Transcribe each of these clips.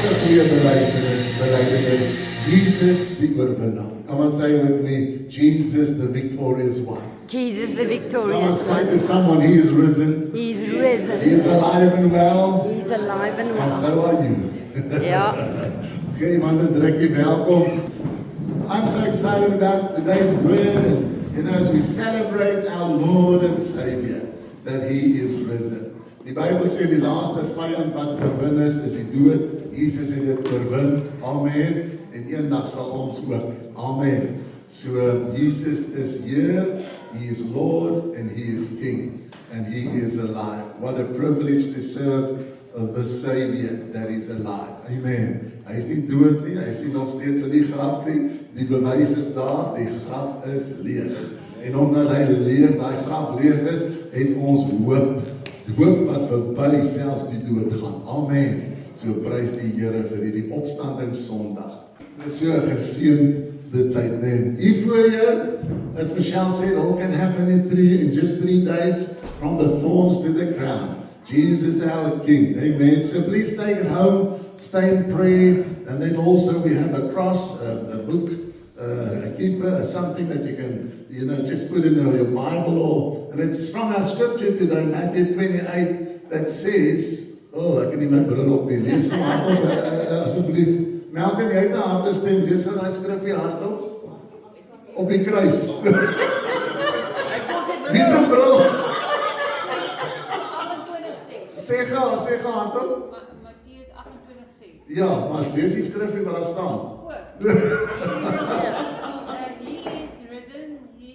'n goeie belydenis. Jesus die oorwinnaar. Come on, say with me, Jesus the victorious one. Jesus the Come on, victorious say one. to someone, he is risen. He is He risen. is alive and well. He's alive and And well. so are you. Ja. Gee iemand 'n drukkie welkom. I'm so excited about today's word, and as we celebrate our Lord and Savior, that He is risen. Die Bybel sê die laaste vyand wat oorwin is die dood. Jesus het dit oorwin. Amen. En eendag sal ons ook. Amen. So Jesus is here. He is Lord and He is King, and He is alive. What a privilege to serve the Savior that is alive. Amen. Hy is nie dood nie, hy is nie nog steeds in die graf nie. Die bewys is daar, die graf is leeg. En omdat hy leeg, daai graf leeg is, het ons hoop. Hoop wat verby selfs die dood gaan. Amen. So prys die Here vir hierdie opstanding Sondag. Dit is so 'n geseënde tyd, nee. Hier voor jou, as Michelle said, all can happen in just 3 days, from the thorns to the crown. Jesus our King. Amen. So please take it home, stay in prayer, and then also we have a cross, a book, a keeper, something that you can, just put in your Bible, and it's from our scripture today, Matthew 28, that says, ek kan nie my bril op nie, lees van hardop, asseblief. Malcolm, jy het 'n harde stem, lees van daai skrifgie hardop. Op die kruis. Wie het 'n bril? Sê gaan hardop. Matteus 28:6. Ja, maar as lees die skrifgie wat daar staan. He is risen, he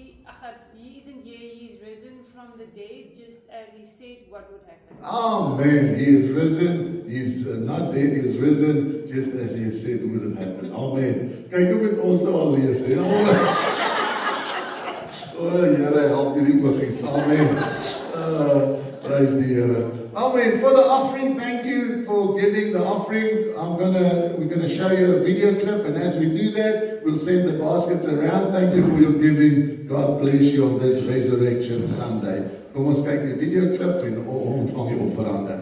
isn't here, he is risen from the dead, just as he said what would happen. Amen. He is risen. He's not dead. He is risen, just as he said would have happened. Amen. Kyk hoe met ons nou al lees. Hè? Here, help hierdie oogies. Amen. Praise the Here. Amen. For the offering, thank you for giving the offering. We're gonna show you a video clip, and as we do that, we'll send the baskets around. Thank you for your giving. God bless you on this Resurrection Sunday. Kom ons kyk die video clip en ontvang die offerande.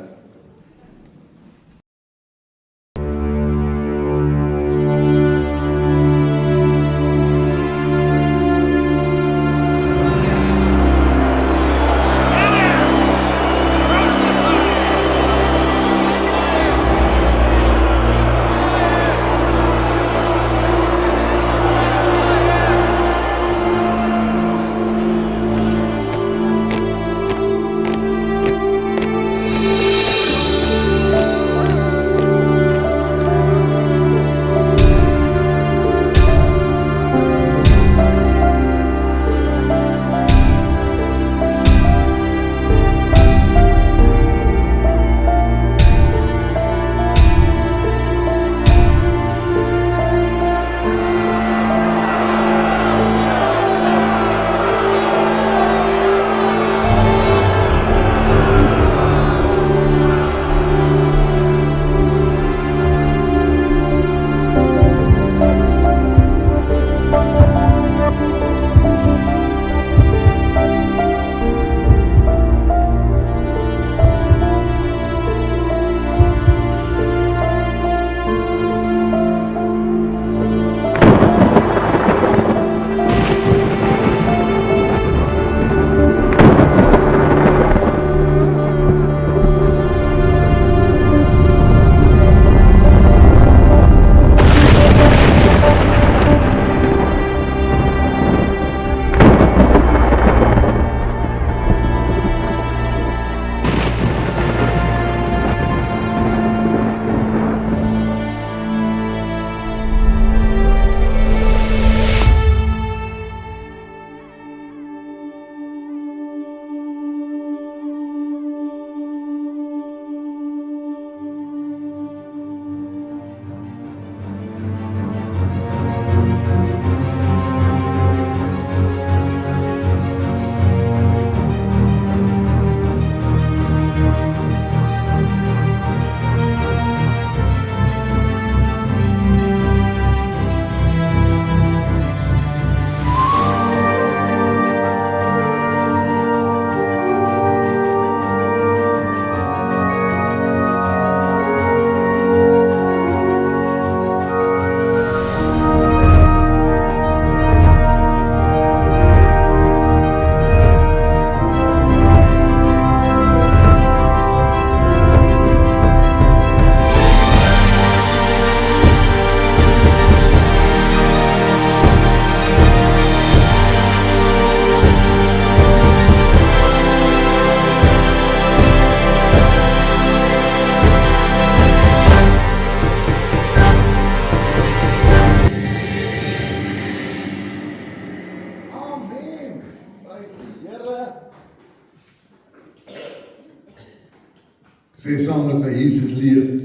Sê saam met my, Jesus leef.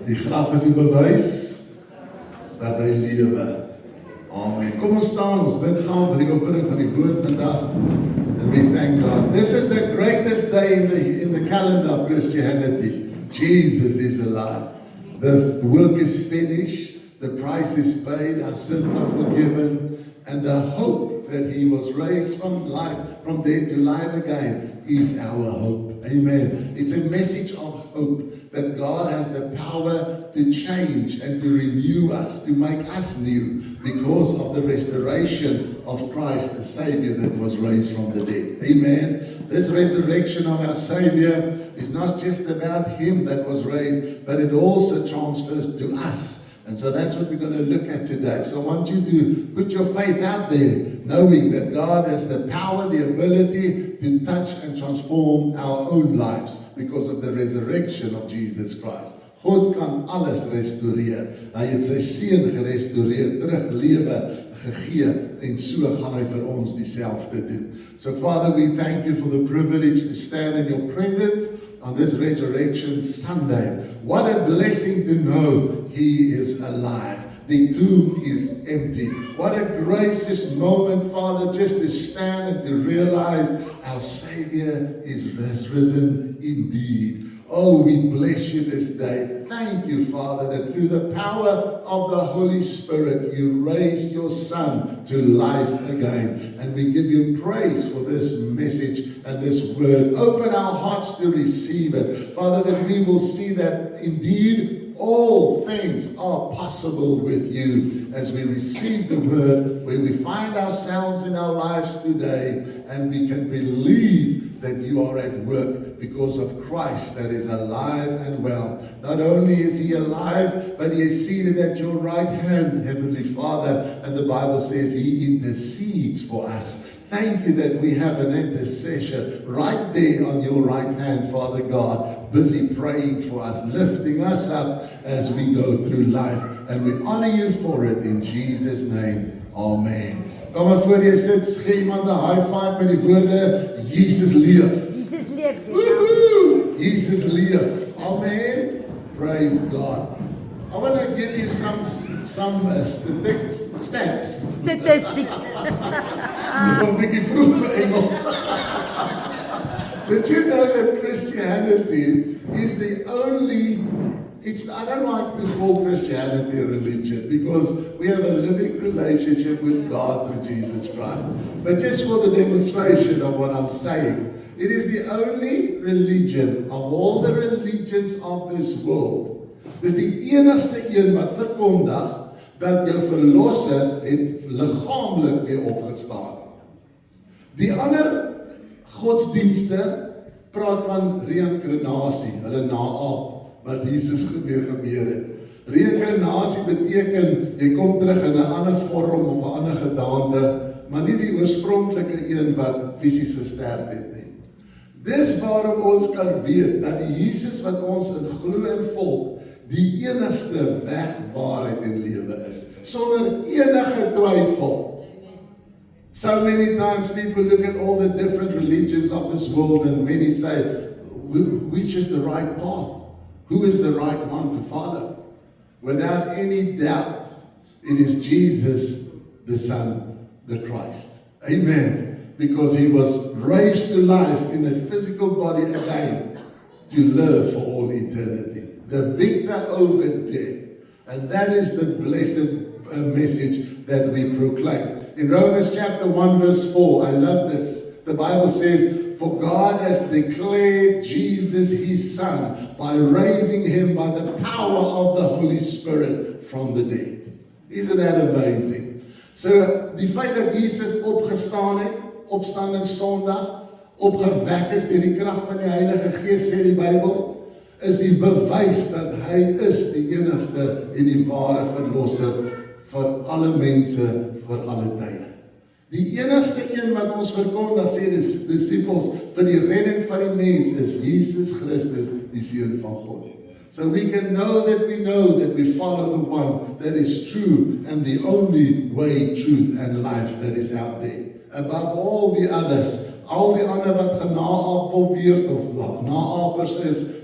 Die graf is die bewys dat hy lewe. Amen. Kom ons staan, ons bid saam vir die opening van die woord vandag. And we thank God. This is the greatest day in the calendar of Christianity. Jesus is alive. The work is finished. The price is paid. Our sins are forgiven. And the hope that he was raised from dead to life again is our hope. Amen. It's a message of hope that God has the power to change and to renew us, to make us new because of the restoration of Christ, the Savior that was raised from the dead. Amen. This resurrection of our Savior is not just about him that was raised, but it also transfers to us. And so that's what we're going to look at today. So I want you to put your faith out there, knowing that God has the power, the ability to touch and transform our own lives because of the resurrection of Jesus Christ. God kan alles restoreer. Hy het sy seun gerestoreer, terug lewe gegee, en so gaan hy vir ons dieselfde doen. So Father, we thank you for the privilege to stand in your presence on this Resurrection Sunday. What a blessing to know he is alive. The tomb is empty. What a gracious moment, Father, just to stand and to realize our Savior is risen indeed. Oh, we bless you this day. Thank you, Father, that through the power of the Holy Spirit, you raised your Son to life again. And we give you praise for this message and this word. Open our hearts to receive it. Father, that we will see that indeed all things are possible with you as we receive the word, where we find ourselves in our lives today, and we can believe that you are at work because of Christ that is alive and well. Not only is he alive, but he is seated at your right hand, Heavenly Father, and the Bible says he intercedes for us. Thank you that we have an intercessor right there on your right hand, Father God, busy praying for us, lifting us up as we go through life. And we honor you for it in Jesus' name. Amen. Kom maar voor jy sit, gee iemand 'n high five met die woorde, Jesus leef. Jesus leef. Woohoo! Jesus leef. Amen. Praise God. I want to give you some stats. Statistics. Dis 'n bietjie vroeg vir Engels. Did you know that Christianity is the only, I don't like to call Christianity a religion because we have a living relationship with God through Jesus Christ. But just for the demonstration of what I'm saying, it is the only religion of all the religions of this world. Dis die enigste een wat verkondig dat jou verlosser het liggaamlik weer opgestaan. Die ander godsdienste praat van reïnkarnasie, hulle naap wat Jesus weer gebeur het. Reïnkarnasie beteken jy kom terug in 'n ander vorm of 'n ander gedaante, maar nie die oorspronklike een wat fisies gesterf het nie. Dis waarom ons kan weet dat die Jesus wat ons in glo en volg, die enigste weg, waarheid en lewe is, sonder enige twyfel. So many times people look at all the different religions of this world and many say, which is the right path? Who is the right one to follow? Without any doubt, it is Jesus, the Son, the Christ. Amen. Because he was raised to life in a physical body again to live for all eternity. The victor over death. And that is the blessed message that we proclaim. In Romans chapter 1 verse 4, I love this. The Bible says, for God has declared Jesus his Son by raising him by the power of the Holy Spirit from the dead. Isn't that amazing? So, die feit dat Jesus opgestaan het, opstanding Sondag, opgewek is deur die krag van die Heilige Gees, sê die Bybel, is die bewys dat hy is die enigste en die ware verlosser vir alle mense vir alle tye. Die enigste een wat ons verkondig, sê die disippels, vir die redding van die mens is Jesus Christus, die Seun van God. So we can know that we follow the one that is true and the only way, truth and life that is out there. Above all the others Al die ander wat genaaap wil word of naapers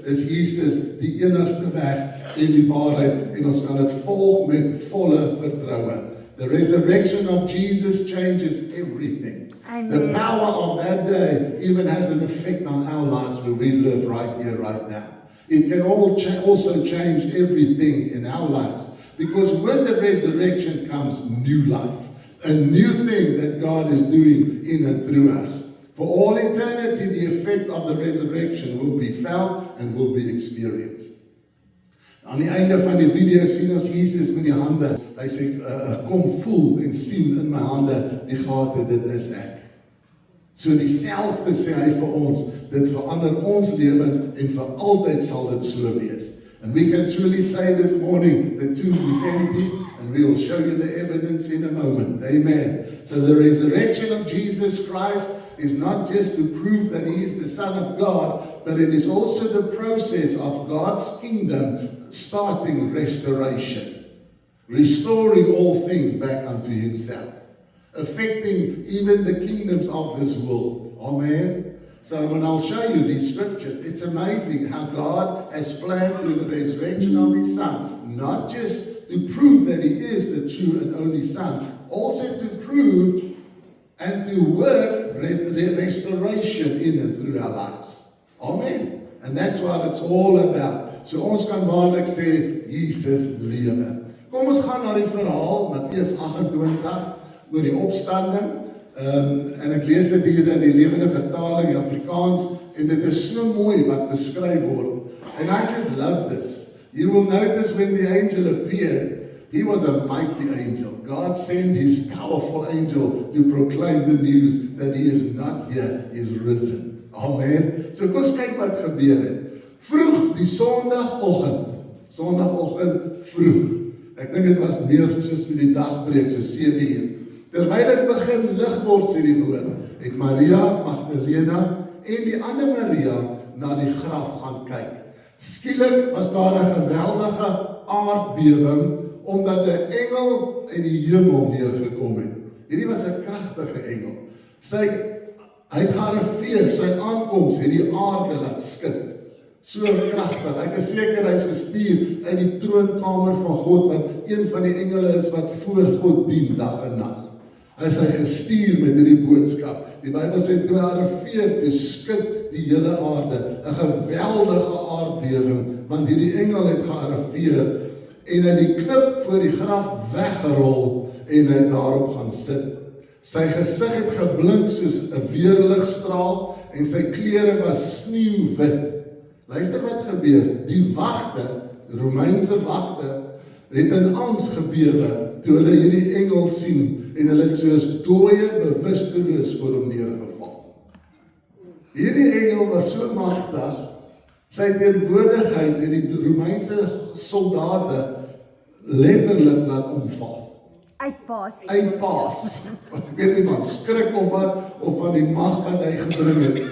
is Jesus die enigste weg en die waarheid en ons kan dit volg met volle vertroue. The resurrection of Jesus changes everything. Amen. The power of that day even has an effect on our lives where we live right here, right now. It can also change everything in our lives. Because with the resurrection comes new life. A new thing that God is doing in and through us. For all eternity, the effect of the resurrection will be felt and will be experienced. Aan die einde van die video sien ons Jesus met die hande. Hy sê, kom voel en sien in my hande die gate, dit is ek. So dieselfde sê hy vir ons, dit verander ons lewens en vir altyd sal dit so wees. And we can truly say this morning, the tomb is empty, and we will show you the evidence in a moment. Amen. So the resurrection of Jesus Christ is not just to prove that he is the Son of God, but it is also the process of God's kingdom starting restoration, restoring all things back unto himself, affecting even the kingdoms of this world. Amen. So when I'll show you these scriptures, it's amazing how God has planned through the resurrection of his Son, not just to prove that he is the true and only Son, also to prove and to work restoration in and through our lives. Amen. And that's what it's all about. So ons kan waarlik sê, Jesus lewe. Kom ons gaan na die verhaal, Matteus 28, oor die opstanding. En ek lees dit hier in die lewende vertaling in Afrikaans, en dit is so mooi wat beskryf word. And I just love this. You will notice when the angel appeared, he was a mighty angel. God sent his powerful angel to proclaim the news that he is not here, he is risen. Amen. So kom ons kyk wat gebeur het. Vroeg die sondagoggend vroeg. Ek dink dit was meer soos met die dagbreek, so 7 uur. Terwyl dit begin lig word, sê die woord, het Maria Magdalena en die ander Maria na die graf gaan kyk. Skielik was daar 'n geweldige aardbewing, omdat 'n engel uit die hemel neergekom het. Hierdie was 'n kragtige engel. Hy het gearriveer, sy aankoms het die aarde laat skud. So kragtig. Ek is seker hy is gestuur uit die troonkamer van God, wat een van die engele is wat voor God dien dag en nag. Hy is gestuur met hierdie boodskap. Die Bybel sê toe hy arriveer, toe skud die hele aarde, 'n geweldige aardbewing, want hierdie engel het gearriveer en hy die klip voor die graf weggerol en hy daarop gaan sit. Sy gesig het geblink soos 'n weerligstraal en sy klere was sneeuwwit. Luister wat gebeur. Die wagte, Romeinse wagte, het in angs gebewe toe hulle hierdie engel sien en hulle het soos dooie bewusteloos voor hom neergeval. Hierdie engel was so magtig, sy teenwoordigheid het die Romeinse soldate letterlik laat omval. Uitpaas. Ek weet nie van skrik of wat, of van die mag wat hy gebring het.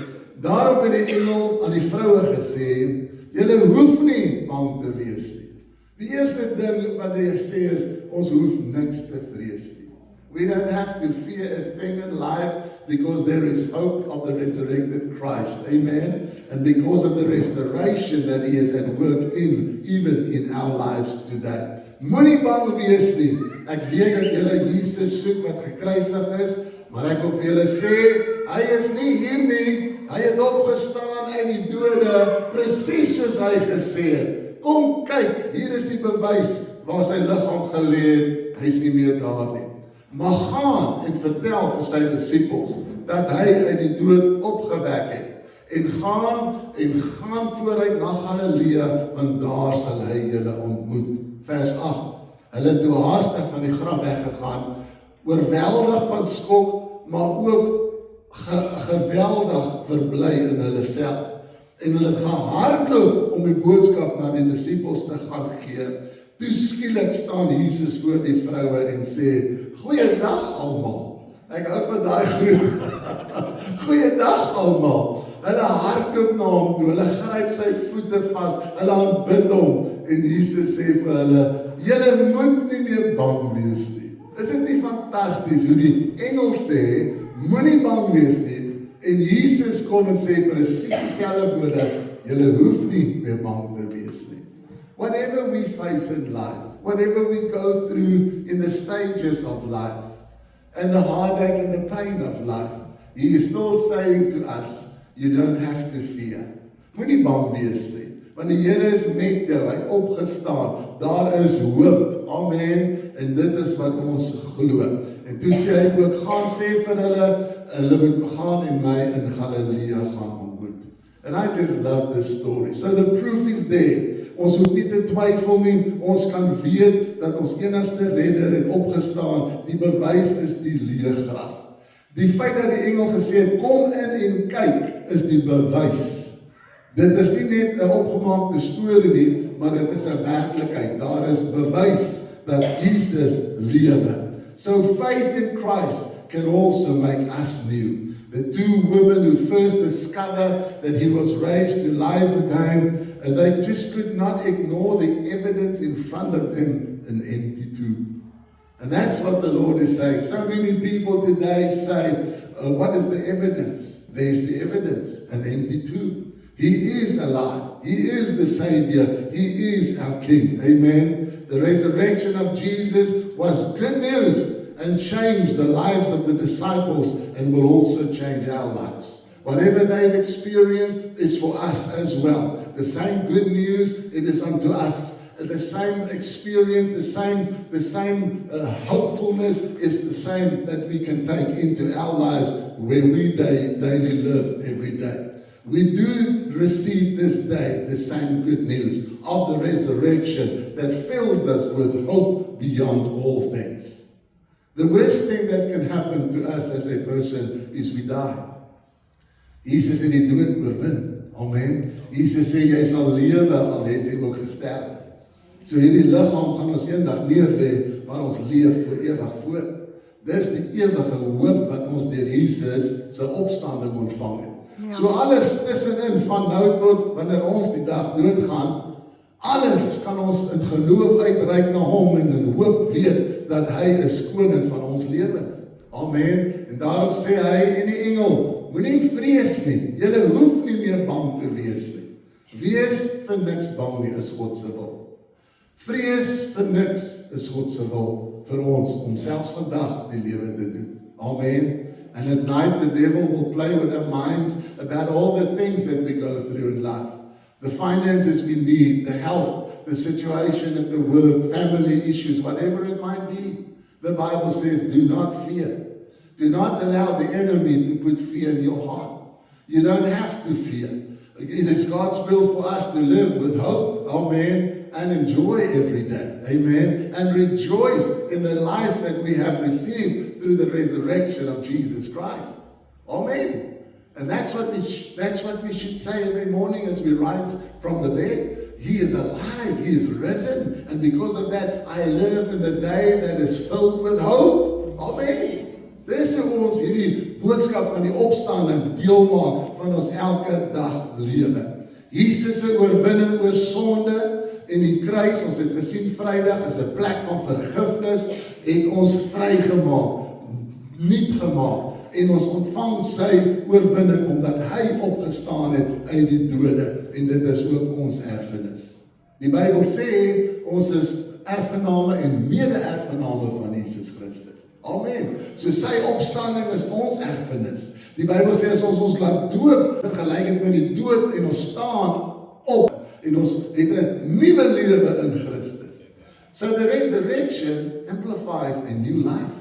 Daarop het die engel aan die vroue gesê, julle hoef nie bang te wees nie. Die eerste ding wat hy sê is, ons hoef niks te vrees nie. We don't have to fear a thing in life because there is hope of the resurrected Christ. Amen. And because of the restoration that he is at work in, even in our lives today. Moenie bang wees nie. Ek weet dat julle Jesus soek wat gekruisig is, maar ek wil vir julle sê, hy is nie hier nie. Hy het opgestaan uit die dode, presies soos hy gesê het. Kom kyk, hier is die bewys waar sy liggaam gelê het. Hy is nie meer daar nie. Maar gaan en vertel vir sy disippels dat hy uit die dood opgewek het. En gaan vooruit na Galilea, want daar sal hy julle ontmoet. Vers 8. Hulle het toe haastig van die graf weggegaan, oorweldig van skok, maar ook geweldig verbly in hulle self. En hulle het gehardloop om die boodskap na die disippels te gaan gee. Toe skielik staan Jesus voor die vroue en sê, goeiedag almal. Ek hou van daai groet. Goeiedag almal. Hulle hardloop na hom toe, hulle gryp sy voete vas, hulle aanbid hom. En Jesus sê vir hulle, julle moet nie meer bang wees nie. Is dit nie fantasties hoe die engel sê, moenie bang wees nie, En Jesus kom en sê presies dieselfde woorde, julle hoef nie meer bang te wees nie. Whatever we face in life, whatever we go through in the stages of life, and the heartache and the pain of life, He is still saying to us, you don't have to fear. Moenie bang wees nie, want die Here is met jou, hy het opgestaan, daar is hoop, amen, en dit is wat ons glo. En toe sê hy ook, gaan sê vir hulle moet gaan en my in Galilea gaan ontmoet. And I just love this story. So the proof is there. Ons hoef nie te twyfel nie, ons kan weet dat ons enigste redder het opgestaan, die bewys is die leë graf. Die feit dat die engel gesê het, kom in en kyk, is die bewys. Dit is nie net 'n opgemaakte storie nie, maar dit is 'n werklikheid. Daar is bewys dat Jesus lewe. So faith in Christ can also make us new. The two women who first discovered that He was raised to life again, and they just could not ignore the evidence in front of them, an empty tomb. And that's what the Lord is saying. So many people today say, what is the evidence? There's the evidence, an empty tomb. He is alive. He is the Savior. He is our King. Amen. The resurrection of Jesus was good news and changed the lives of the disciples and will also change our lives. Whatever they've experienced is for us as well. The same good news, it is unto us. The same experience, the same hopefulness is the same that we can take into our lives where we daily live every day. We do receive this day the same good news of the resurrection that fills us with hope beyond all things. The worst thing that can happen to us as a person is we die. Jesus het die dood oorwin. Amen. Jesus sê jy sal lewe al het jy ook gesterf. So hierdie liggaam gaan ons eendag neerlê, maar ons leef vir ewig voort. Dis die ewige hoop wat ons deur Jesus se opstanding ontvang het. Ja. So alles tussenin van nou tot wanneer ons die dag doodgaan, alles kan ons in geloof uitreik na hom en in hoop weet dat hy is koning van ons lewens. Amen. En daarom sê hy en die engel, moenie vrees nie. Julle hoef nie meer bang te wees nie. Wees vir niks bang nie, is God se wil. Vrees vir niks is God se wil vir ons om selfs vandag die lewe te doen. Amen. And at night the devil will play with our minds about all the things that we go through in life. The finances we need, the health, the situation at the work, family issues, whatever it might be. The Bible says, do not fear. Do not allow the enemy to put fear in your heart. You don't have to fear. It is God's will for us to live with hope. Amen. And enjoy every day. Amen. And rejoice in the life that we have received through the resurrection of Jesus Christ. Amen. And that's what we should say every morning as we rise from the bed. He is alive. He is risen. And because of that, I live in the day that is filled with hope. Amen. Dis hoe ons hierdie boodskap van die opstanding deel maak van ons elke dag lewe. Jesus se oorwinning oor sonde en die kruis, ons het gesien Vrydag is 'n plek van vergifnis, het ons vrygemaak, nuut gemaak en ons ontvang sy oorwinning omdat hy opgestaan het uit die dode en dit is ook ons erfenis. Die Bybel sê ons is erfgename en mede-erfgename van Jesus Christus. Amen. So sy opstanding is ons erfenis. Die Bybel sê as ons laat doop, vergelyk dit met die dood en ons staan op en ons het 'n nuwe lewe in Christus. So the resurrection amplifies a new life,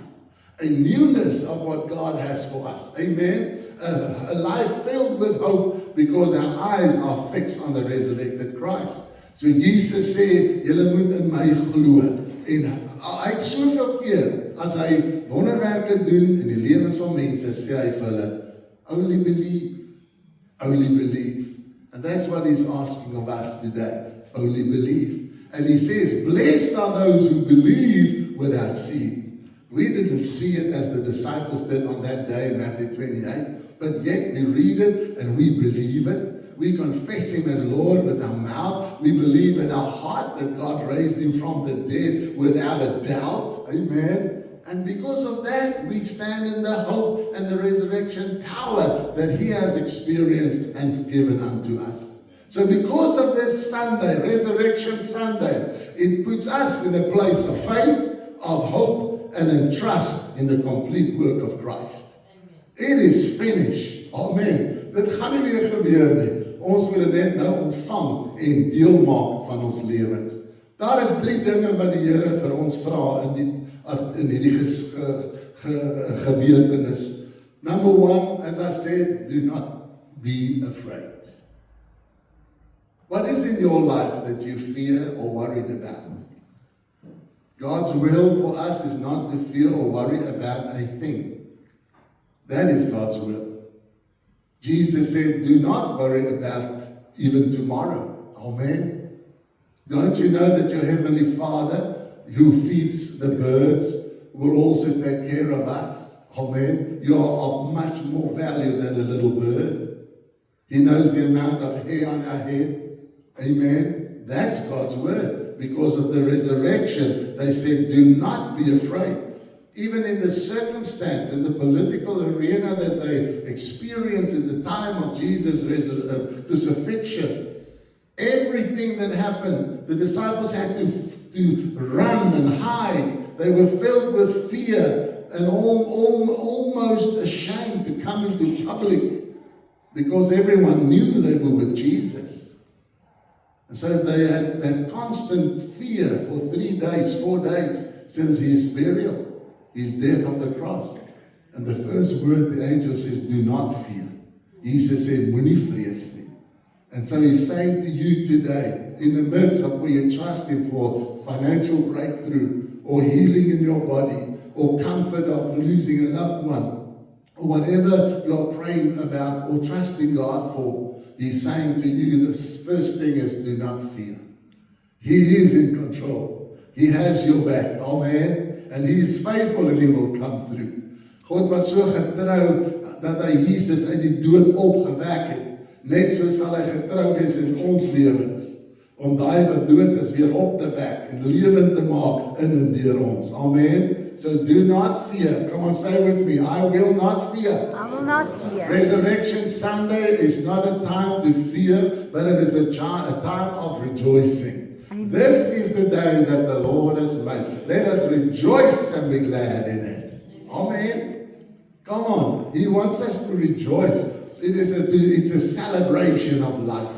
a newness of what God has for us. Amen. A life filled with hope because our eyes are fixed on the resurrected Christ. So Jesus sê, julle moet in my glo. En hy het soveel keer as hy wonderwerke doen in die lewens van mense, sê hy vir hulle, only believe, only believe. And that's what he's asking of us today, only believe. And he says, blessed are those who believe without seeing. We didn't see it as the disciples did on that day in Matthew 28, but yet we read it and we believe it. We confess him as Lord with our mouth. We believe in our heart that God raised him from the dead without a doubt. Amen. And because of that, we stand in the hope and the resurrection power that He has experienced and given unto us. So because of this Sunday, Resurrection Sunday, it puts us in a place of faith, of hope, and in trust in the complete work of Christ. It is finished. Amen. Dit gaan nie weer gebeur nie. Ons moet dit net nou ontvang en deel maak van ons lewens. Daar is 3 dinge wat die Here vir ons vra in hierdie gebeurtenis. Number 1, as I said, do not be afraid. What is in your life that you fear or worried about? God's will for us is not to fear or worry about a thing. That is God's will. Jesus said, do not worry about even tomorrow. Amen. Don't you know that your Heavenly Father, who feeds the birds, will also take care of us? Amen. You are of much more value than a little bird. He knows the amount of hair on our head. Amen. That's God's word. Because of the resurrection, they said, do not be afraid. Even in the circumstance, in the political arena that they experienced in the time of Jesus' crucifixion, everything that happened, the disciples had to run and hide. They were filled with fear and almost ashamed to come into public because everyone knew they were with Jesus. And so they had that constant fear for 3 days, 4 days since His burial, His death on the cross. And the first word the angel says, do not fear. Jesus said, moenie vrees nie. And so He's saying to you today, in the midst of where you trust Him for financial breakthrough, or healing in your body, or comfort of losing a loved one, or whatever you're praying about or trusting God for, He's saying to you, the first thing is do not fear. He is in control. He has your back. Amen. And He is faithful and He will come through. God was so getrou dat Hy Jesus uit die dood opgewek het. Net so sal Hy getrou wees in ons lewens. Om daai wat dood is weer op te wek en lewend te maak in en deur ons. Amen. So do not fear. Come on, say with me. I will not fear. I will not fear. Resurrection Sunday is not a time to fear, but it is a time of rejoicing. Amen. This is the day that the Lord has made. Let us rejoice and be glad in it. Amen. Come on. He wants us to rejoice. It's a celebration of life.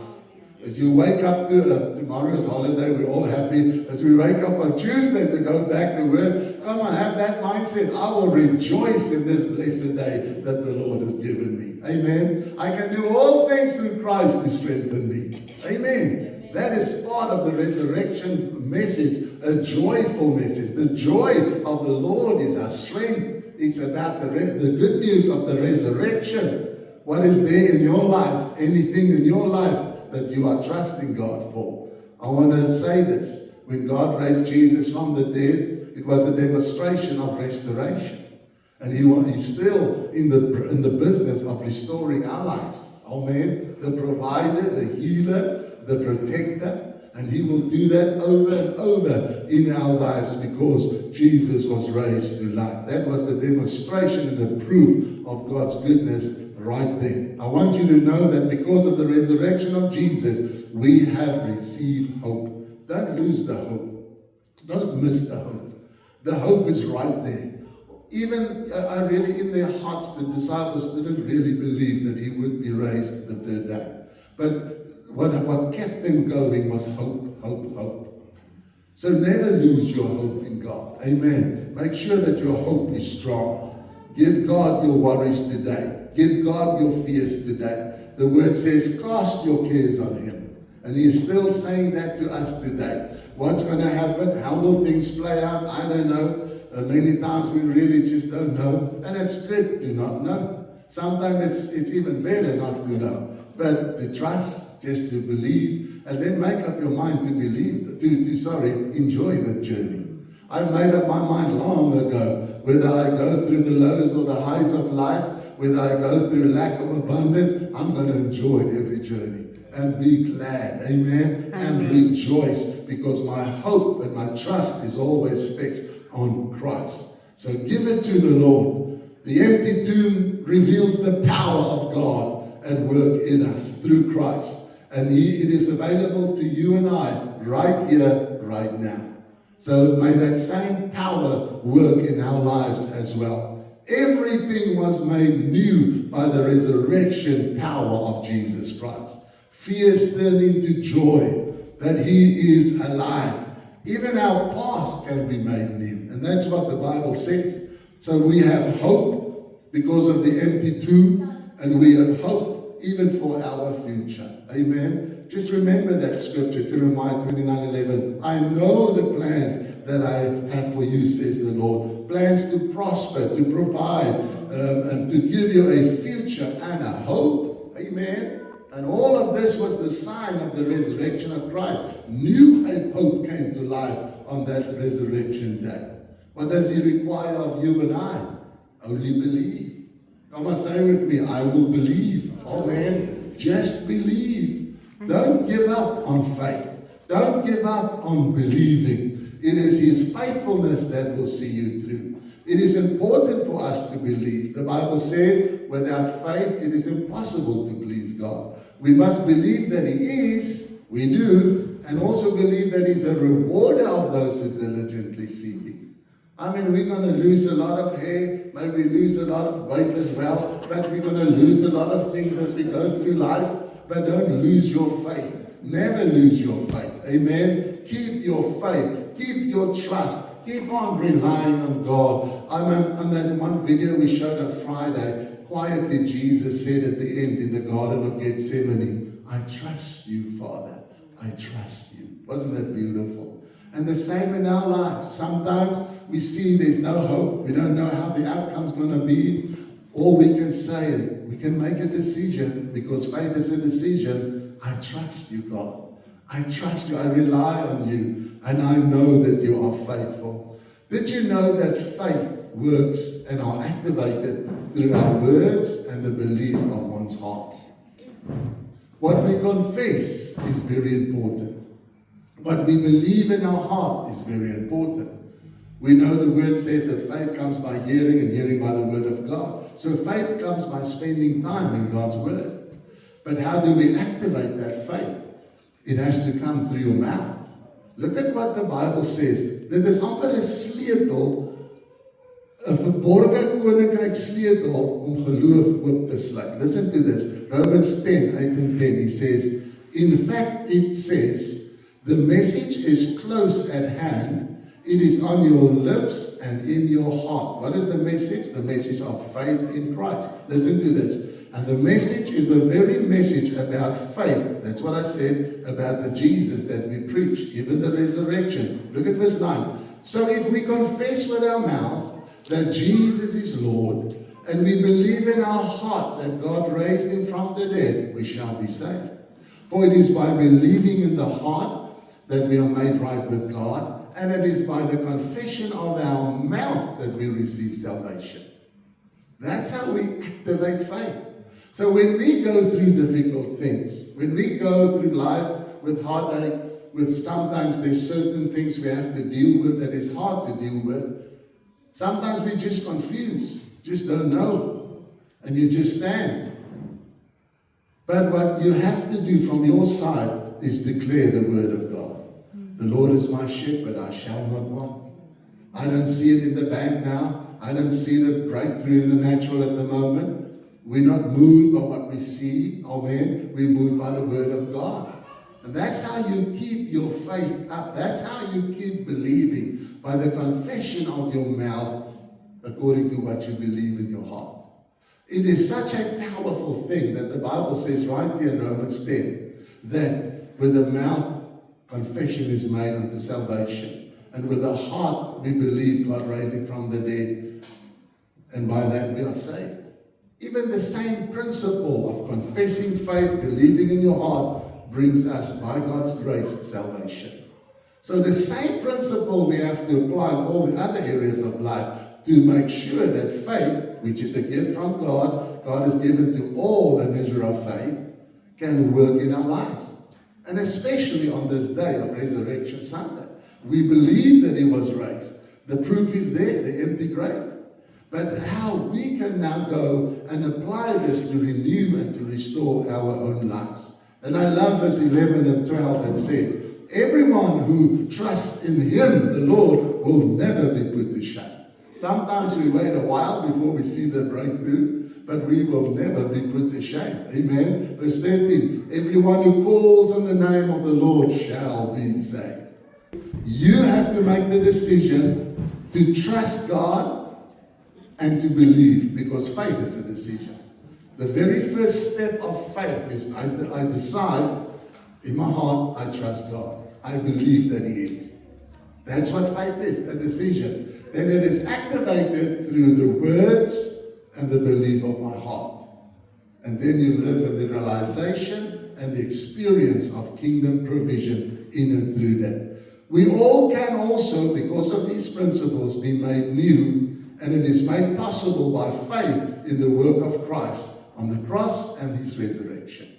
As you wake up to tomorrow's holiday, we're all happy. As we wake up on Tuesday to go back to work, come on, have that mindset. I will rejoice in this blessed day that the Lord has given me. Amen. I can do all things through Christ who strengthens me. Amen. That is part of the resurrection message, a joyful message. The joy of the Lord is our strength. It's about the good news of the resurrection. What is there in your life? Anything in your life that you are trusting God for? I want to say this. When God raised Jesus from the dead, it was a demonstration of restoration. And He's still in the business of restoring our lives. Amen. The provider, the healer, the protector. And He will do that over and over in our lives because Jesus was raised to life. That was the demonstration and the proof of God's goodness right there. I want you to know that because of the resurrection of Jesus, we have received hope. Don't lose the hope. Don't miss the hope. The hope is right there. Even in their hearts, the disciples didn't really believe that He would be raised the third day. But what kept them going was hope, hope, hope. So never lose your hope in God. Amen. Make sure that your hope is strong. Give God your worries today. Give God your fears today. The word says, cast your cares on Him. And He is still saying that to us today. What's going to happen? How will things play out? I don't know. Many times we really just don't know. And it's good to not know. Sometimes it's even better not to know. But to trust, just to believe, and then make up your mind to believe, enjoy the journey. I made up my mind long ago, whether I go through the lows or the highs of life, whether I go through lack of abundance, I'm going to enjoy every journey and be glad, amen, and rejoice, because my hope and my trust is always fixed on Christ. So give it to the Lord. The empty tomb reveals the power of God at work in us through Christ. And it is available to you and I right here, right now. So may that same power work in our lives as well. Everything was made new by the resurrection power of Jesus Christ. Fears turned into joy that he is alive. Even our past can be made new. And that's what the Bible says. So we have hope because of the empty tomb. And we have hope even for our future. Amen. Just remember that scripture, Jeremiah 29:11. I know the plans that I have for you, says the Lord. Plans to prosper, to provide, and to give you a future and a hope. Amen. And all of this was the sign of the resurrection of Christ. New hope came to life on that resurrection day. What does he require of you and I? Only believe. Come on, say with me, I will believe. Amen. Just believe. Don't give up on faith. Don't give up on believing. It is his faithfulness that will see you through. It is important for us to believe. The Bible says, without faith, it is impossible to please God. We must believe that he is, we do, and also believe that he's a rewarder of those who diligently seek him. I mean, we're going to lose a lot of hair, maybe lose a lot of weight as well, but we're going to lose a lot of things as we go through life. But don't lose your faith. Never lose your faith. Amen. Keep your faith. Keep your trust. Keep on relying on God. On that one video we showed on Friday, quietly Jesus said at the end in the Garden of Gethsemane, I trust you, Father. I trust you. Wasn't that beautiful? And the same in our lives. Sometimes we see there's no hope. We don't know how the outcome's going to be. All we can say is, we can make a decision, because faith is a decision. I trust you, God. I trust you. I rely on you. And I know that you are faithful. Did you know that faith works and are activated through our words and the belief of one's heart? What we confess is very important. What we believe in our heart is very important. We know the word says that faith comes by hearing, and hearing by the word of God. So faith comes by spending time in God's word. But how do we activate that faith? It has to come through your mouth. Look at what the Bible says. Dit is amper 'n sleutel, 'n verborgde koninkryk sleutel om geloof oop te sluit. Listen to this. Romans 10:8-10. He says, in fact, it says, the message is close at hand. It is on your lips and in your heart. What is the message? The message of faith in Christ. Listen to this. And the message is the very message about faith. That's what I said about the Jesus that we preach, even the resurrection. Look at verse 9. So if we confess with our mouth that Jesus is Lord, and we believe in our heart that God raised him from the dead, we shall be saved. For it is by believing in the heart that we are made right with God, and it is by the confession of our mouth that we receive salvation. That's how we activate faith. So when we go through difficult things, when we go through life with heartache, with sometimes there's certain things we have to deal with that is hard to deal with, sometimes we're just confused, just don't know, and you just stand. But what you have to do from your side is declare the word of God. The Lord is my shepherd, I shall not want. I don't see it in the bank now. I don't see the breakthrough in the natural at the moment. We're not moved by what we see. Amen. We're moved by the word of God. And that's how you keep your faith up. That's how you keep believing, by the confession of your mouth according to what you believe in your heart. It is such a powerful thing that the Bible says right here in Romans 10, that with the mouth confession is made unto salvation, and with the heart we believe God raised him from the dead, and by that we are saved. Even the same principle of confessing faith, believing in your heart, brings us, by God's grace, salvation. So the same principle we have to apply in all the other areas of life to make sure that faith, which is a gift from God, God has given to all a measure of faith, can work in our lives. And especially on this day of Resurrection Sunday. We believe that he was raised. The proof is there, the empty grave. But how we can now go and apply this to renew and to restore our own lives. And I love verse 11 and 12 that says, everyone who trusts in Him, the Lord, will never be put to shame. Sometimes we wait a while before we see the breakthrough, but we will never be put to shame. Amen. Verse 13, everyone who calls on the name of the Lord shall be saved. You have to make the decision to trust God and to believe, because faith is a decision. The very first step of faith is I decide in my heart, I trust God. I believe that He is. That's what faith is, a decision. Then it is activated through the words and the belief of my heart. And then you live in the realization and the experience of kingdom provision in and through that. We all can also, because of these principles, be made new. And it is made possible by faith in the work of Christ on the cross and His resurrection.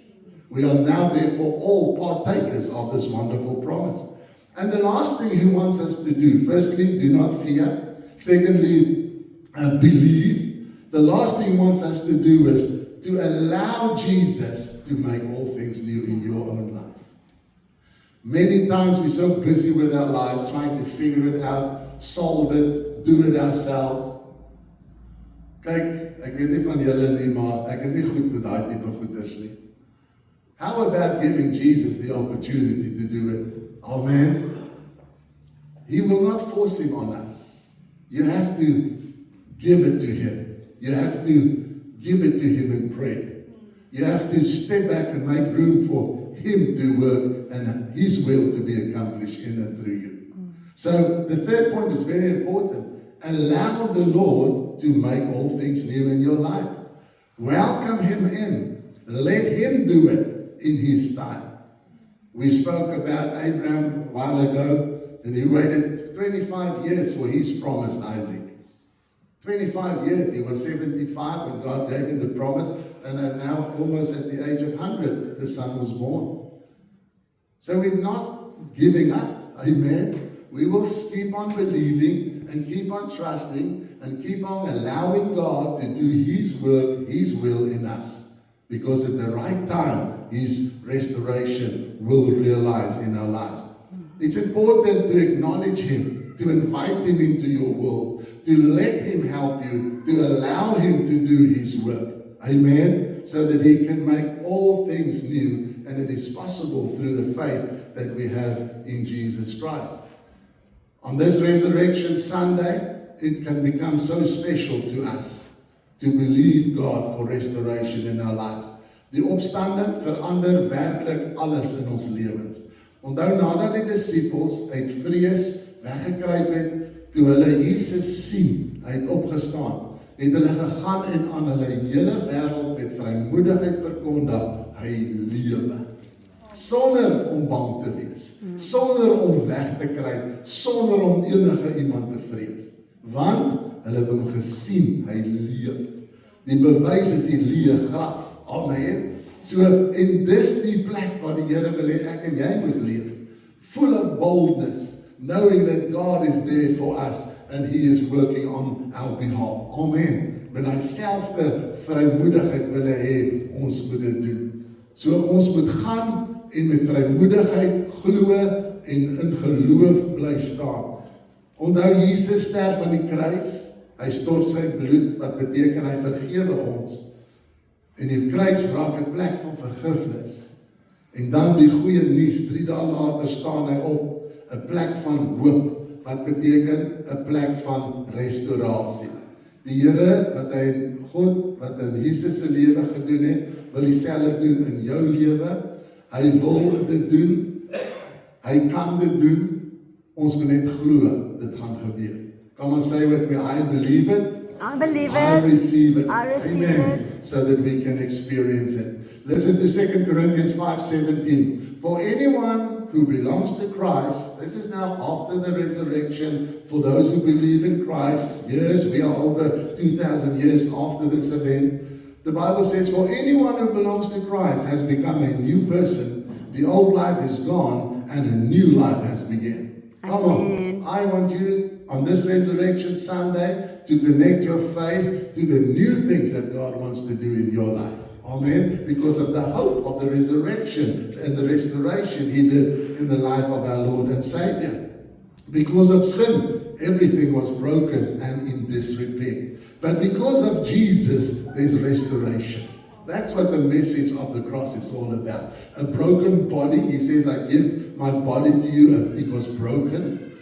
We are now therefore all partakers of this wonderful promise. And the last thing He wants us to do, firstly, do not fear. Secondly, believe. The last thing He wants us to do is to allow Jesus to make all things new in your own life. Many times we're so busy with our lives trying to figure it out, solve it, do it ourselves. Kyk, ek weet nie van julle nie, maar ek is nie goed met daai tipe goeders nie. How about giving Jesus the opportunity to do it? Amen. He will not force Him on us. You have to give it to Him. You have to give it to Him in prayer. You have to step back and make room for Him to work and His will to be accomplished in and through you. So the third point is very important. Allow the Lord to make all things new in your life. Welcome Him in. Let Him do it in His time. We spoke about Abraham a while ago, and he waited 25 years for his promised Isaac. 25 years. He was 75 when God gave him the promise, and now almost at the age of 100, the son was born. So we're not giving up. Amen. We will keep on believing and keep on trusting and keep on allowing God to do His work, His will in us. Because at the right time, His restoration will realize in our lives. It's important to acknowledge Him, to invite Him into your world, to let Him help you, to allow Him to do His work. Amen? So that He can make all things new, and it is possible through the faith that we have in Jesus Christ. On this Resurrection Sunday, it can become so special to us to believe God for restoration in our lives. Die opstanding verander werklik alles in ons lewens. Onthou nadat die disippels uit vrees weggekruip het, toe hulle Jesus sien, hy het opgestaan, het hulle gegaan en aan hulle hele wêreld met vrymoedigheid verkondig, hy lewe. Sonder om bang te wees, sonder om weg te kruip, sonder om enige iemand te vrees. Want hulle het hom gesien, hy leef. Die bewys is die leë graf. Amen. So, en dis die plek waar die Here wil hê ek en jy moet leef. Full of boldness, knowing that God is there for us and He is working on our behalf. Amen. Met hy selfde vrymoedigheid wil hy hê ons moet dit doen. So ons moet gaan en met vrymoedigheid glo en in geloof bly staan. Onthou Jesus sterf aan die kruis, hy stort sy bloed, wat beteken hy vergewe ons. En die kruis raak 'n plek van vergifnis. En dan die goeie nuus, 3 dae later staan hy op, 'n plek van hoop, wat beteken 'n plek van restaurasie. Die Here wat hy in God, wat in Jesus se lewe gedoen het, wil dieselfde doen in jou lewe. Hy wil dit doen. Hy kan dit doen. Ons moet net glo, dit gaan gebeur. Come on, say with me, I believe it. I believe I it. receive it. I receive Amen. it. So that we can experience it. Listen to 2 Corinthians 5:17. For anyone who belongs to Christ, this is now after the resurrection, for those who believe in Christ, yes, we are over 2,000 years after this event. The Bible says, for anyone who belongs to Christ has become a new person. The old life is gone and a new life has begun. Come Amen. on. I want you on this Resurrection Sunday to connect your faith to the new things that God wants to do in your life. Amen. Because of the hope of the resurrection and the restoration He did in the life of our Lord and Savior. Because of sin, everything was broken and in disrepair. But because of Jesus, there's restoration. That's what the message of the cross is all about. A broken body. He says, I give my body to you. It was broken.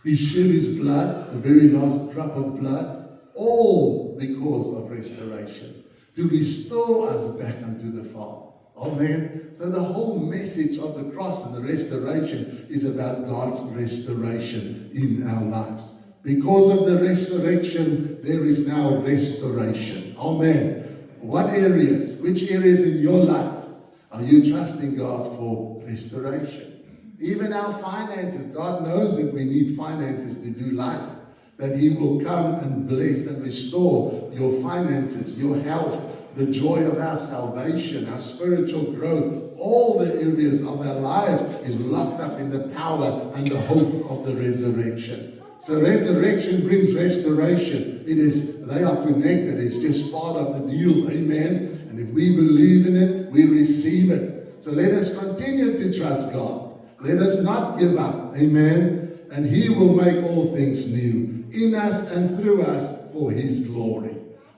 He shed His blood, the very last drop of blood, all because of restoration. To restore us back unto the Father. Amen. So the whole message of the cross and the restoration is about God's restoration in our lives. Because of the resurrection, there is now restoration. Amen. What areas, which areas in your life are you trusting God for restoration? Even our finances. God knows that we need finances to do life. That He will come and bless and restore your finances, your health, the joy of our salvation, our spiritual growth. All the areas of our lives is locked up in the power and the hope of the resurrection. So resurrection brings restoration. They are connected. It's just part of the deal. Amen. And if we believe in it, we receive it. So let us continue to trust God. Let us not give up. Amen. And He will make all things new in us and through us for His glory.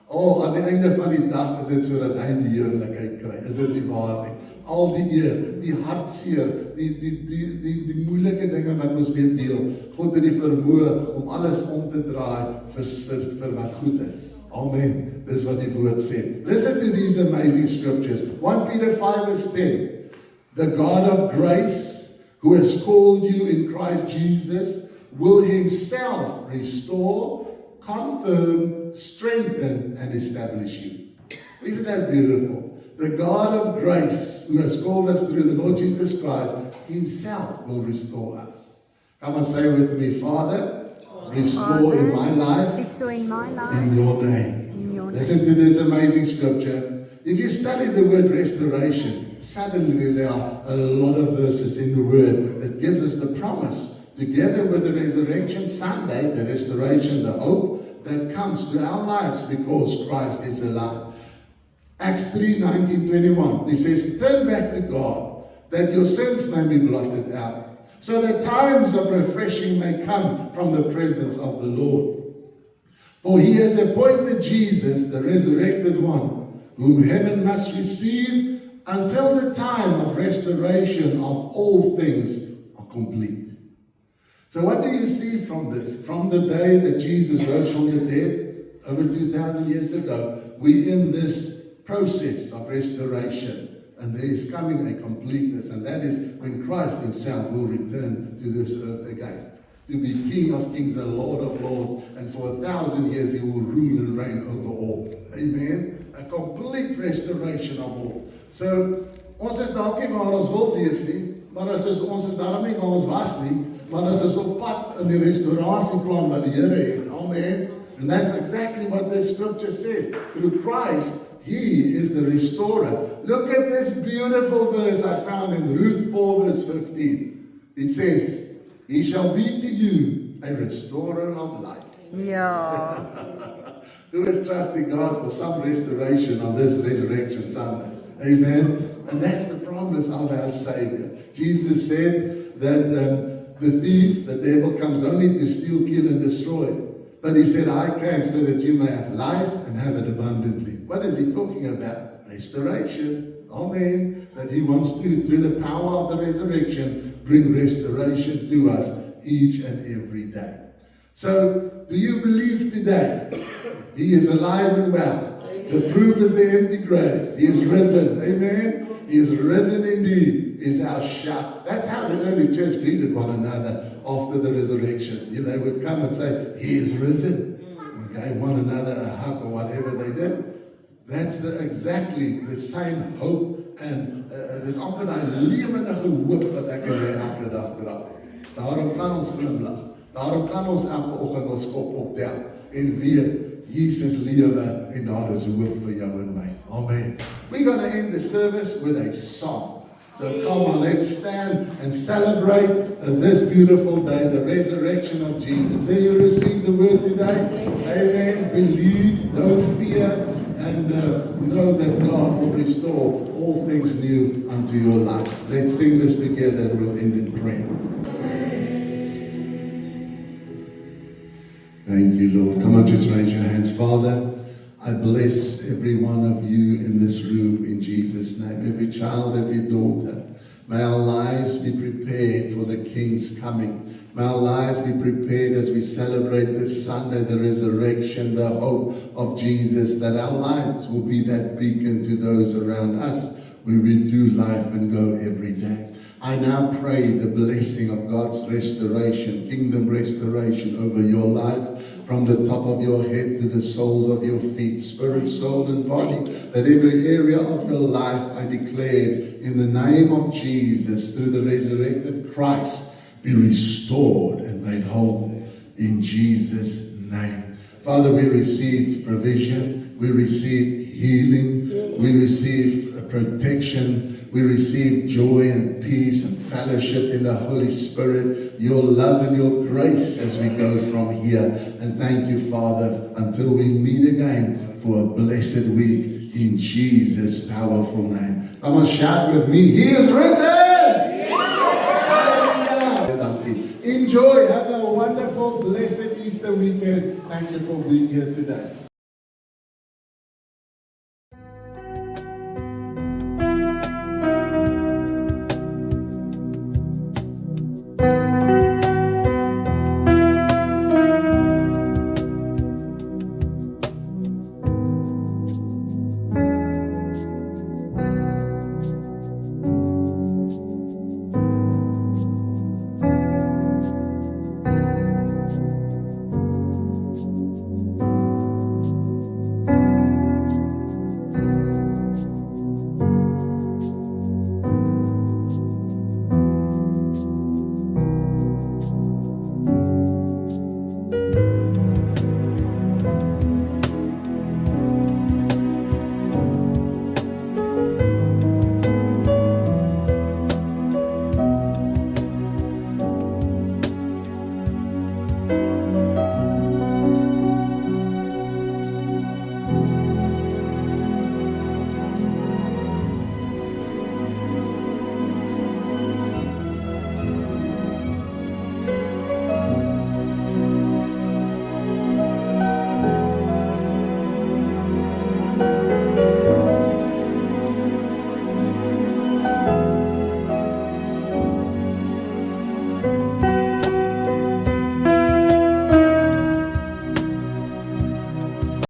Oh, aan die einde van die dag is dit sodat hy die heerlikheid kry. Is dit nie waar nie? Al die eer, die hartseer, die moeilike dinge wat ons mee deel. God het die vermoë om alles om te draai vir wat goed is. Amen. Dis wat die woord sê. Listen to these amazing scriptures. 1 Peter 5 verse 10. The God of grace, who has called you in Christ Jesus, will Himself restore, confirm, strengthen, and establish you. Isn't that beautiful? The God of grace, who has called us through the Lord Jesus Christ, Himself will restore us. Come and say with me, Father, restore in my life, Restore in my life. in your name. In your name. Listen to this amazing scripture. If you study the word restoration, suddenly there are a lot of verses in the word that gives us the promise, together with the Resurrection Sunday, the restoration, the hope that comes to our lives because Christ is alive. Acts 3:19-21, he says, turn back to God, that your sins may be blotted out, so that times of refreshing may come from the presence of the Lord. For He has appointed Jesus, the resurrected one, whom heaven must receive until the time of restoration of all things are complete. So what do you see from this? From the day that Jesus rose from the dead, over 2,000 years ago, we're in this process of restoration. And there is coming a completeness, and that is when Christ Himself will return to this earth again. To be King of Kings and Lord of Lords, and for 1,000 years He will rule and reign over all. Amen? A complete restoration of all. So, ons is dalk nie waar ons wil wees nie, maar ons is daarom nie waar ons was nie, maar ons is op pad in die restaurasieplan wat die Here het. Amen? And that's exactly what this scripture says. Through Christ, He is the restorer. Look at this beautiful verse I found in Ruth 4 verse 15. It says, He shall be to you a restorer of life. Ja. Who is trusting God for some restoration on this Resurrection Sunday? Amen. And that's the promise of our Savior. Jesus said that the thief, the devil, comes only to steal, kill, and destroy. But He said, I came so that you may have life and have it abundantly. What is He talking about? Restoration. Amen. That He wants to, through the power of the resurrection, bring restoration to us each and every day. So, do you believe today He is alive and well? The proof is the empty grave. He is risen. Amen. He is risen indeed, is our shout. That's how the early church greeted one another after the resurrection. They would come and say, He is risen. And gave one another a hug or whatever they did. That's exactly the same hope and dis amper daai lewendige hoop wat ek en jy elke dag dra. Daarom kan ons glimlag. Daarom kan ons elke oggend ons kop optel en weet Jesus lewe en daar is hoop vir jou en my. Amen. We're going to end the service with a song. So come on, let's stand and celebrate this beautiful day, the resurrection of Jesus. Do you receive the word today? Amen. Believe, don't fear, and know that God will restore all things new unto your life. Let's sing this together and we'll end in prayer. Thank you, Lord. Come on, just raise your hands. Father, I bless every one of you in this room in Jesus' name. Every child, every daughter. May our lives be prepared for the King's coming. May our lives be prepared as we celebrate this Sunday, the resurrection, the hope of Jesus, that our lives will be that beacon to those around us where we do life and go every day. I now pray the blessing of God's restoration, kingdom restoration over your life, from the top of your head to the soles of your feet, spirit, soul, and body, that every area of your life, I declare in the name of Jesus, through the resurrected Christ, be restored and made whole in Jesus' name. Father, we receive provision, we receive healing, we receive protection, we receive joy and peace and fellowship in the Holy Spirit, your love and your grace as we go from here. And thank you, Father, until we meet again for a blessed week in Jesus' powerful name. Come on, shout with me, He is risen! Hallelujah. Enjoy, have a wonderful, blessed Easter weekend. Thank you for being here today.